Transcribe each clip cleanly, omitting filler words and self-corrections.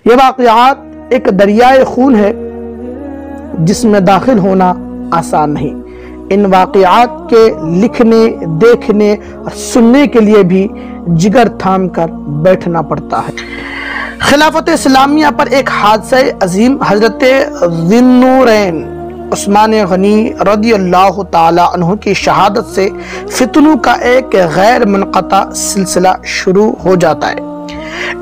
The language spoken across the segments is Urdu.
یہ واقعات ایک دریائے خون ہے جس میں داخل ہونا آسان نہیں۔ ان واقعات کے لکھنے، دیکھنے اور سننے کے لیے بھی جگر تھام کر بیٹھنا پڑتا ہے۔ خلافت اسلامیہ پر ایک حادثہ عظیم حضرت ذی النورین عثمان غنی رضی اللہ تعالی عنہ کی شہادت سے فتنوں کا ایک غیر منقطع سلسلہ شروع ہو جاتا ہے۔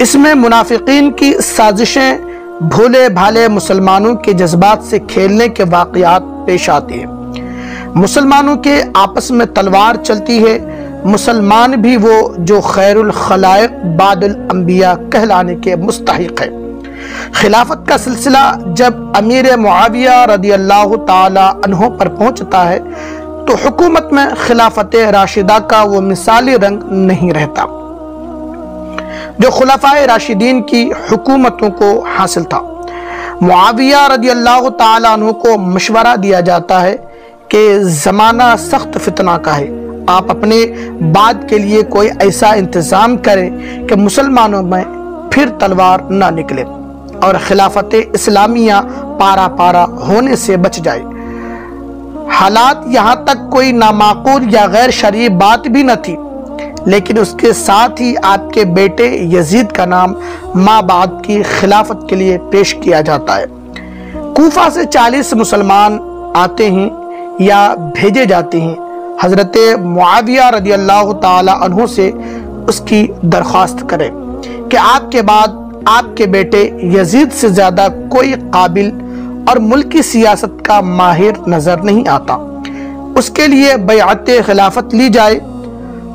اس میں منافقین کی سازشیں بھولے بھالے مسلمانوں کے جذبات سے کھیلنے کے واقعات پیش آتے ہیں۔ مسلمانوں کے آپس میں تلوار چلتی ہے، مسلمان بھی وہ جو خیر الخلائق بعد الانبیاء کہلانے کے مستحق ہے۔ خلافت کا سلسلہ جب امیر معاویہ رضی اللہ تعالی عنہ پر پہنچتا ہے تو حکومت میں خلافت راشدہ کا وہ مثالی رنگ نہیں رہتا جو خلفائے راشدین کی حکومتوں کو حاصل تھا۔ معاویہ رضی اللہ تعالی عنہ کو مشورہ دیا جاتا ہے کہ زمانہ سخت فتنہ کا ہے، آپ اپنے بعد کے لیے کوئی ایسا انتظام کریں کہ مسلمانوں میں پھر تلوار نہ نکلے اور خلافت اسلامیہ پارا پارا ہونے سے بچ جائے۔ حالات یہاں تک کوئی نامعقول یا غیر شرعی بات بھی نہ تھی، لیکن اس کے ساتھ ہی آپ کے بیٹے یزید کا نام ما بعد کی خلافت کے لیے پیش کیا جاتا ہے۔ کوفہ سے 40 مسلمان آتے ہیں یا بھیجے جاتے ہیں، حضرت معاویہ رضی اللہ تعالی عنہ سے اس کی درخواست کریں کہ آپ کے بعد آپ کے بیٹے یزید سے زیادہ کوئی قابل اور ملکی سیاست کا ماہر نظر نہیں آتا، اس کے لیے بیعت خلافت لی جائے۔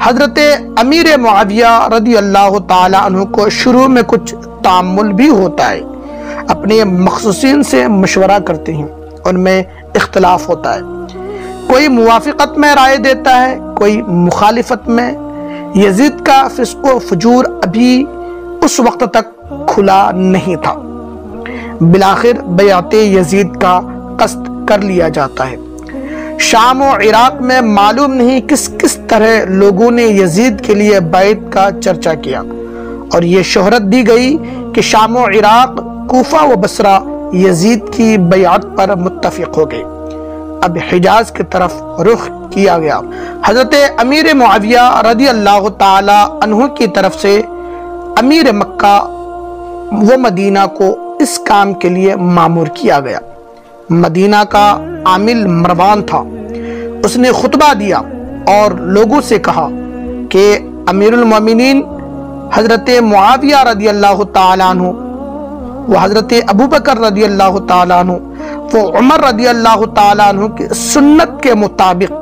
حضرت امیر معاویہ رضی اللہ تعالی عنہ کو شروع میں کچھ تعامل بھی ہوتا ہے، اپنے مخصوصین سے مشورہ کرتے ہیں، ان میں اختلاف ہوتا ہے، کوئی موافقت میں رائے دیتا ہے، کوئی مخالفت میں۔ یزید کا فسق و فجور ابھی اس وقت تک کھلا نہیں تھا۔ بالآخر بیعت یزید کا قصد کر لیا جاتا ہے۔ شام و عراق میں معلوم نہیں کس کس طرح لوگوں نے یزید کے لیے بیعت کا چرچا کیا اور یہ شہرت دی گئی کہ شام و عراق، کوفہ و بصرہ یزید کی بیعت پر متفق ہو گئے۔ اب حجاز کی طرف رخ کیا گیا۔ حضرت امیر معاویہ رضی اللہ تعالی عنہ کی طرف سے امیر مکہ و مدینہ کو اس کام کے لیے مامور کیا گیا۔ مدینہ کا عامل مروان تھا، اس نے خطبہ دیا اور لوگوں سے کہا کہ امیر المومنین حضرت معاویہ رضی اللہ تعالی عنہ، وہ حضرت ابوبکر رضی اللہ تعالی عنہ، وہ عمر رضی اللہ تعالی عنہ کی سنت کے مطابق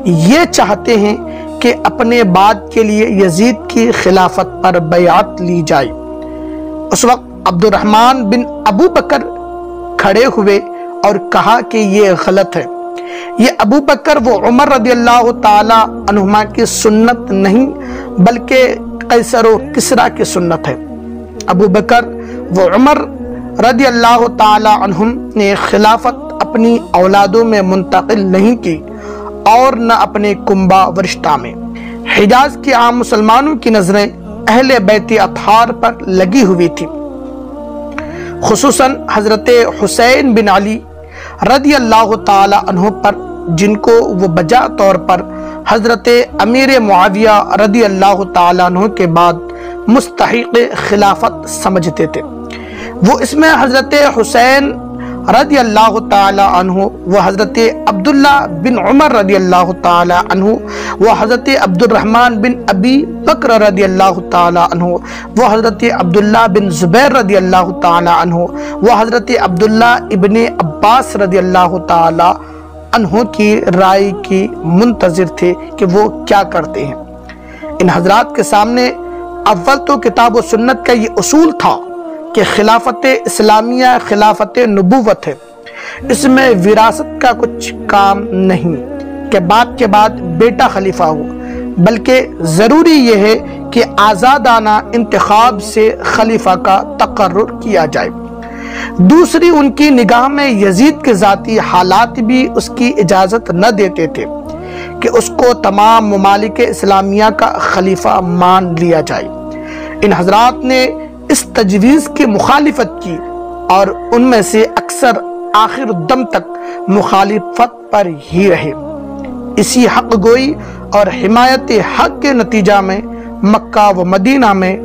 یہ چاہتے ہیں کہ اپنے بعد کے لیے یزید کی خلافت پر بیعت لی جائے۔ اس وقت عبد الرحمن بن ابو بکر کھڑے ہوئے اور کہا کہ یہ غلط ہے، یہ ابو بکر و عمر رضی اللہ تعالی عنہما کی سنت نہیں بلکہ قیصر و کسریٰ کی سنت ہے۔ ابو بکر و عمر رضی اللہ تعالی عنہم نے خلافت اپنی اولادوں میں منتقل نہیں کی اور نہ اپنے کنبہ ورشتہ میں۔ حجاز کی عام مسلمانوں کی نظریں اہل بیت اطہار پر لگی ہوئی تھی، خصوصاً حضرت حسین بن علی رضی اللہ تعالی عنہ پر، جن کو وہ بجا طور پر حضرت امیر معاویہ رضی اللہ تعالی عنہ کے بعد مستحق خلافت سمجھتے تھے۔ وہ اس میں حضرت حسین رضی اللہ تعالی عنہ، وہ حضرت عبداللہ بن عمر رضی اللہ تعالی عنہ، وہ حضرت عبد الرحمن بن ابی بکر رضی اللہ تعالی عنہ، وہ حضرت عبداللہ بن زبیر رضی اللہ تعالی عنہ، وہ حضرت عبداللہ ابن عباس رضی اللہ تعالی عنہ کی رائے کی منتظر تھے کہ وہ کیا کرتے ہیں۔ ان حضرات کے سامنے اول تو کتاب و سنت کا یہ اصول تھا کہ خلافت اسلامیہ خلافت نبوت ہے، اس میں وراثت کا کچھ کام نہیں کہ باپ کے بعد بیٹا خلیفہ ہو، بلکہ ضروری یہ ہے کہ آزادانہ انتخاب سے خلیفہ کا تقرر کیا جائے۔ دوسری، ان کی نگاہ میں یزید کے ذاتی حالات بھی اس کی اجازت نہ دیتے تھے کہ اس کو تمام ممالک اسلامیہ کا خلیفہ مان لیا جائے۔ ان حضرات نے اس تجویز کی مخالفت کی اور ان میں سے اکثر آخر دم تک مخالفت پر ہی رہے۔ اسی حق گوئی اور حمایت حق کے نتیجہ میں مکہ و مدینہ میں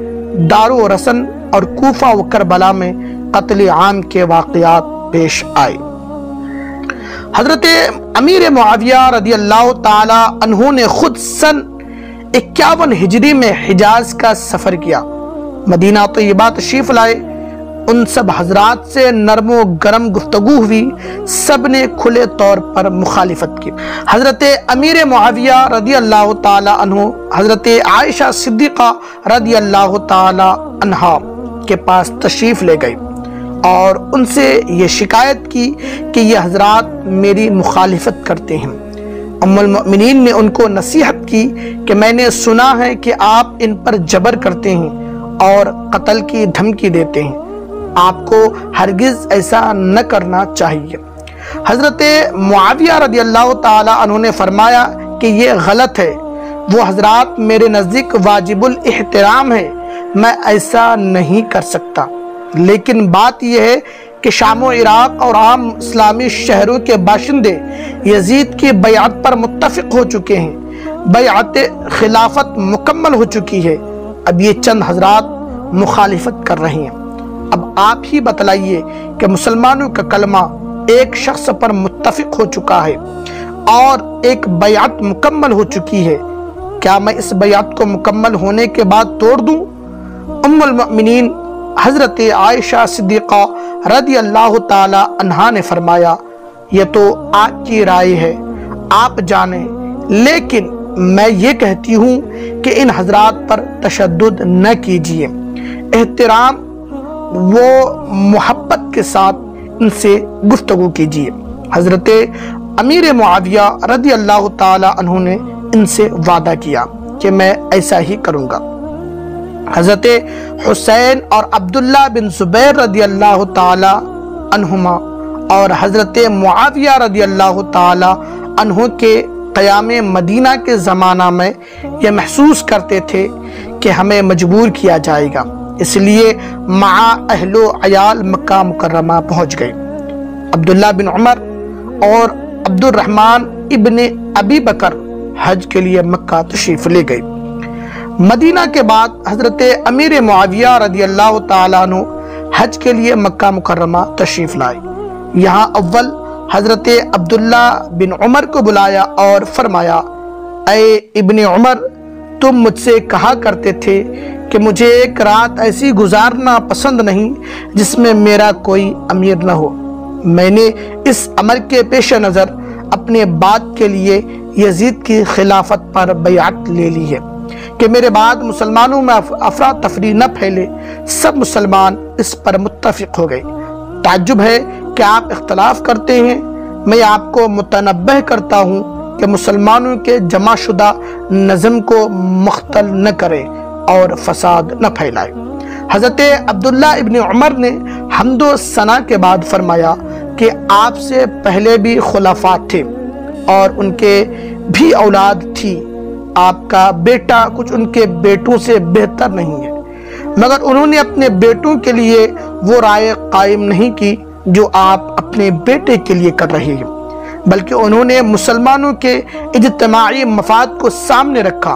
دار و رسن اور کوفہ و کربلا میں قتل عام کے واقعات پیش آئے۔ حضرت امیر معاویہ رضی اللہ تعالی عنہ نے خود سن 51 ہجری میں حجاز کا سفر کیا، مدینہ طیبہ تشریف لائے۔ ان سب حضرات سے نرم و گرم گفتگو ہوئی، سب نے کھلے طور پر مخالفت کی۔ حضرت امیر معاویہ رضی اللہ تعالی عنہ حضرت عائشہ صدیقہ رضی اللہ تعالی عنہا کے پاس تشریف لے گئے اور ان سے یہ شکایت کی کہ یہ حضرات میری مخالفت کرتے ہیں۔ ام المؤمنین نے ان کو نصیحت کی کہ میں نے سنا ہے کہ آپ ان پر جبر کرتے ہیں اور قتل کی دھمکی دیتے ہیں، آپ کو ہرگز ایسا نہ کرنا چاہیے۔ حضرت معاویہ رضی اللہ تعالی عنہ نے فرمایا کہ یہ غلط ہے، وہ حضرات میرے نزدیک واجب الاحترام ہے، میں ایسا نہیں کر سکتا، لیکن بات یہ ہے کہ شام و عراق اور عام اسلامی شہروں کے باشندے یزید کی بیعت پر متفق ہو چکے ہیں، بیعت خلافت مکمل ہو چکی ہے، اب یہ چند حضرات مخالفت کر رہے ہیں۔ اب آپ ہی بتلائیے کہ مسلمانوں کا کلمہ ایک شخص پر متفق ہو چکا ہے اور ایک بیعت مکمل ہو چکی ہے، کیا میں اس بیعت کو مکمل ہونے کے بعد توڑ دوں؟ ام المؤمنین حضرت عائشہ صدیقہ رضی اللہ تعالی عنہا نے فرمایا، یہ تو آپ کی رائے ہے، آپ جانیں، لیکن میں یہ کہتی ہوں کہ ان حضرات پر تشدد نہ کیجیے، احترام و محبت کے ساتھ ان سے گفتگو کیجیے۔ حضرت امیر معاویہ رضی اللہ تعالی عنہ نے ان سے وعدہ کیا کہ میں ایسا ہی کروں گا۔ حضرت حسین اور عبداللہ بن زبیر رضی اللہ تعالی عنہما اور حضرت معاویہ رضی اللہ تعالی عنہ کے قیام مدینہ کے زمانہ میں یہ محسوس کرتے تھے کہ ہمیں مجبور کیا جائے گا، اس لیے مع اہل و عیال مکہ مکرمہ پہنچ گئے۔ عبداللہ بن عمر اور عبد الرحمن ابن ابی بکر حج کے لیے مکہ تشریف لے گئے۔ مدینہ کے بعد حضرت امیر معاویہ رضی اللہ تعالیٰ عنہ حج کے لیے مکہ مکرمہ تشریف لائے۔ یہاں اول حضرت عبداللہ بن عمر کو بلایا اور فرمایا، اے ابن عمر، تم مجھ سے کہا کرتے تھے کہ مجھے ایک رات ایسی گزارنا پسند نہیں جس میں میرا کوئی امیر نہ ہو۔ میں نے اس امر کے پیش نظر اپنے بات کے لیے یزید کی خلافت پر بیعت لے لی ہے کہ میرے بعد مسلمانوں میں افراتفری نہ پھیلے۔ سب مسلمان اس پر متفق ہو گئے۔ تعجب ہے کہ آپ اختلاف کرتے ہیں، میں آپ کو متنبہ کرتا ہوں کہ مسلمانوں کے جمع شدہ نظم کو مختل نہ کرے اور فساد نہ پھیلائے۔ حضرت عبداللہ ابن عمر نے حمد و ثنا کے بعد فرمایا کہ آپ سے پہلے بھی خلفاء تھے اور ان کے بھی اولاد تھی، آپ کا بیٹا کچھ ان کے بیٹوں سے بہتر نہیں ہے، مگر انہوں نے اپنے بیٹوں کے لیے وہ رائے قائم نہیں کی جو آپ اپنے بیٹے کے لیے کر رہے ہیں، بلکہ انہوں نے مسلمانوں کے اجتماعی مفاد کو سامنے رکھا۔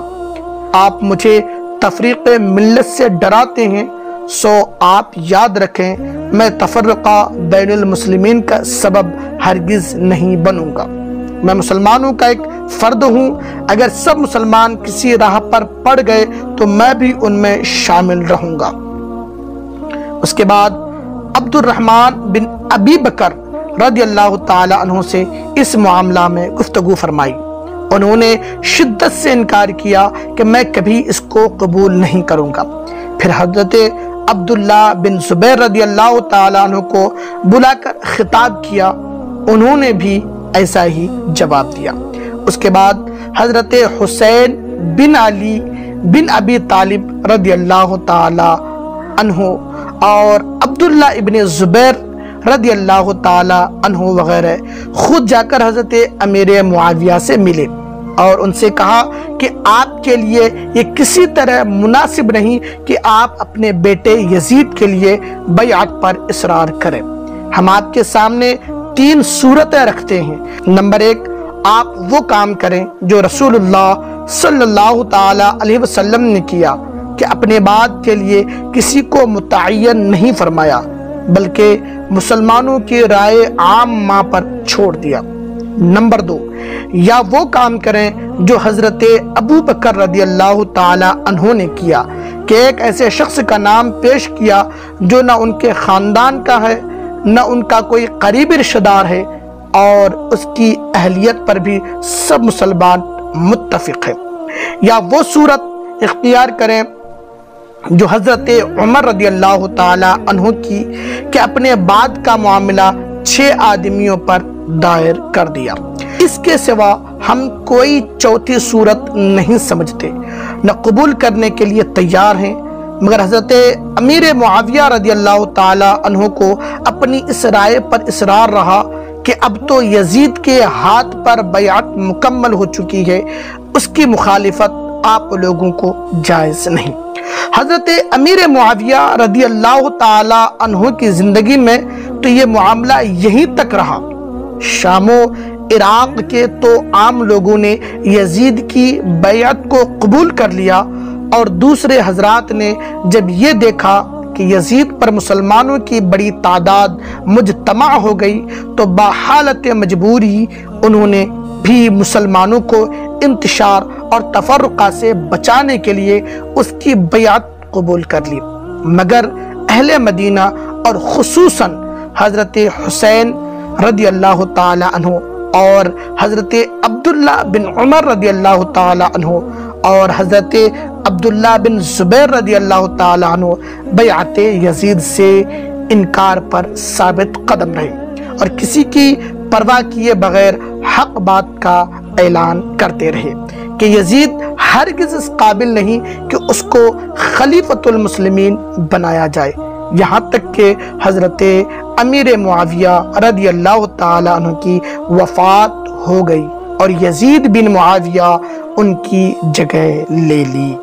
آپ مجھے تفریق ملت سے ڈراتے ہیں، سو آپ یاد رکھیں میں تفرقہ بین المسلمین کا سبب ہرگز نہیں بنوں گا۔ میں مسلمانوں کا ایک فرد ہوں، اگر سب مسلمان کسی راہ پر پڑ گئے تو میں بھی ان میں شامل رہوں گا۔ اس کے بعد عبد الرحمن بن ابی بکر رضی اللہ تعالی عنہ سے اس معاملہ میں گفتگو فرمائی۔ انہوں نے شدت سے انکار کیا کہ میں کبھی اس کو قبول نہیں کروں گا۔ پھر حضرت عبداللہ بن زبیر رضی اللہ تعالی عنہ کو بلا کر خطاب کیا، انہوں نے بھی ایسا ہی جواب دیا۔ اس کے بعد حضرت حسین بن علی بن ابی طالب رضی اللہ تعالی عنہ اور عبداللہ ابن زبیر رضی اللہ تعالی عنہ وغیرہ خود جا کر حضرت امیر معاویہ سے ملے اور ان سے کہا کہ آپ کے لیے یہ کسی طرح مناسب نہیں کہ آپ اپنے بیٹے یزید کے لیے بیعت پر اصرار کریں۔ ہم آپ کے سامنے 3 صورتیں رکھتے ہیں۔ نمبر 1، آپ وہ کام کریں جو رسول اللہ صلی اللہ تعالی علیہ وسلم نے کیا کہ اپنے بعد کے لیے کسی کو متعین نہیں فرمایا بلکہ مسلمانوں کی رائے عامہ پر چھوڑ دیا۔ نمبر 2، یا وہ کام کریں جو حضرت ابو بکر رضی اللہ تعالی عنہ نے کیا کہ ایک ایسے شخص کا نام پیش کیا جو نہ ان کے خاندان کا ہے نہ ان کا کوئی قریبی رشتہ دار ہے، اور اس کی اہلیت پر بھی سب مسلمان متفق ہیں۔ یا وہ صورت اختیار کریں جو حضرت عمر رضی اللہ تعالی عنہ کی کہ اپنے بعد کا معاملہ 6 آدمیوں پر دائر کر دیا۔ اس کے سوا ہم کوئی چوتھی صورت نہیں سمجھتے، نہ قبول کرنے کے لیے تیار ہیں، مگر حضرت امیر معاویہ رضی اللہ تعالی عنہ کو اپنی اس رائے پر اصرار رہا کہ اب تو یزید کے ہاتھ پر بیعت مکمل ہو چکی ہے، اس کی مخالفت آپ لوگوں کو جائز نہیں۔ حضرت امیر معاویہ رضی اللہ تعالی عنہ کی زندگی میں تو یہ معاملہ یہیں تک رہا۔ شام و عراق کے تو عام لوگوں نے یزید کی بیعت کو قبول کر لیا، اور دوسرے حضرات نے جب یہ دیکھا کہ یزید پر مسلمانوں کی بڑی تعداد مجتمع ہو گئی تو بحالت مجبوری انہوں نے بھی مسلمانوں کو انتشار اور تفرقہ سے بچانے کے لیے اس کی بیعت قبول کر لی، مگر اہل مدینہ اور خصوصاً حضرت حسین رضی اللہ تعالی عنہ اور حضرت عبداللہ بن عمر رضی اللہ تعالی عنہ اور حضرت عبداللہ بن زبیر رضی اللہ تعالی عنہ بیعت یزید سے انکار پر ثابت قدم رہے اور کسی کی پرواہ کیے بغیر حق بات کا اعلان کرتے رہے کہ یزید ہرگز اس قابل نہیں کہ اس کو خلیفۃ المسلمین بنایا جائے، یہاں تک کہ حضرت امیر معاویہ رضی اللہ تعالی عنہ کی وفات ہو گئی اور یزید بن معاویہ ان کی جگہ لے لی۔